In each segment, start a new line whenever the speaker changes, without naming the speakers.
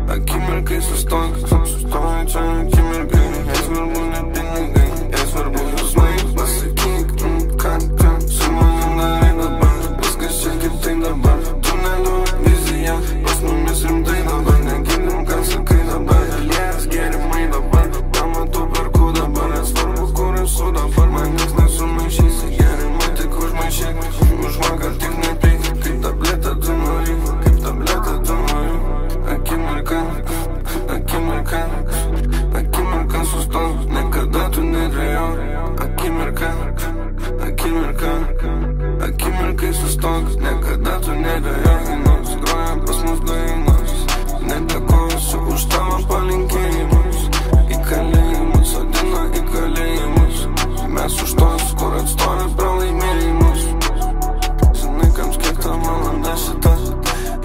Akimirkai sustok, sustoja čia akimirkai. Jei svarbu ne pinigai, jei svarbu jausmai. Pasakyk, ką su manim darai dabar. Viskas čia kaip tai dabar. Tunelio vizija, pas mumis rimtai dabar. Negirdim, ką sakai dabar. Dalies gėrimai dabar, pamatų perku dabar. Nesvarbu, kur esu dabar. Manęs nesumaišysi, gėrimai tik užmaišyk. Už vakar tik nepyk, kaip tabletė tu nori. Kaip tabletė tu nori. Akimirka sustok, niekada tu nedvejok. Akimirkai sustok, niekada tu nedvejok. Dainos, groja pas mus dainos. Nedėkosiu už tavo palinkėjimus. Į kalėjimus, sodina į kalėjimus. Mes už tos, kur atstoja pralaimėjimus. Žinai, kam kiek ta valanda šita.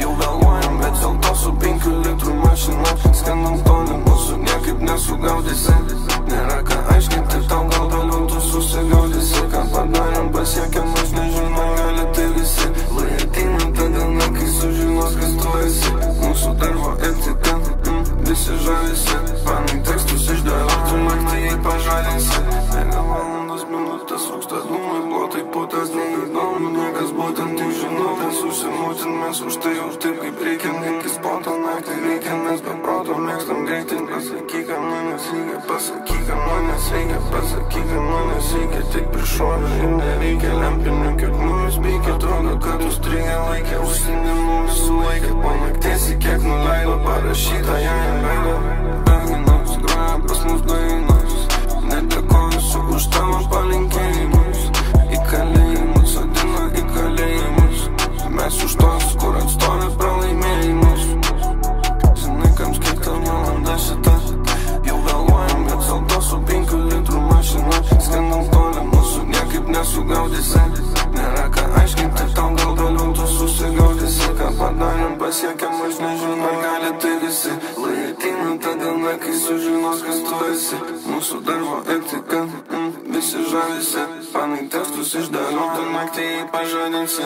Jau vėluojam, bet dėl to su 5 litrų mašina. Skandam toli, mūsų niekaip nesugaudysi. Nėra ką aiškinti, tau gal vėliau tu susigaudysi. Ką padarėm, pasiekėm, aš nežinau, gali tai visi. Lai ateina ta diena, kai sužinos, kas tu esi. Mūsų darbo etika, visi žavisi. Panai tekstus išdėliotų, naktį jei pažadinsi. Mega valandos minutės, rūksta dūmai, blotai putas, neįdomu. Niekas būtent tik žinau, ten susimūtin mes už tai jau taip kaip reikia. Iki spoto naktį reikia, mes be proto mėgstam greitai. Pasakyk, kad manęs reikia, pasakyk, kad manęs reikia, pasakyk, kad manęs reikia. Tik prišovė ir nereikia lempinių, kiek nuvis veikia. Atrodo, kad užstrigę laikė, užsienimų visų laikė. Po nakties į kiek nuleido, parašyta ją įleido. Dainos, groja pas mus dainos. Nedėkosiu už tavo palinkėjimus. Į kalėjimus, sodina į kalėjimus. Mes už tos, kur atstoja pralaimėjimus. Žinai, kam kiek ta valanda šita. Jau vėluojam, bet dėl to su 5 litrų mašina. Skandam toli, mūsų niekaip nesugaudysi. Nėra ką aiškinti, tau gal vėliau tu susigaudysi. Ką padarėm, pasiekėm, aš nežinau, gali tai visi. Lai ateina ta diena, kai sužinos, kas tu esi. Mūsų darbo etika, visi žavisi. Panai tekstus išdėliotų, naktį jei pažadinsi.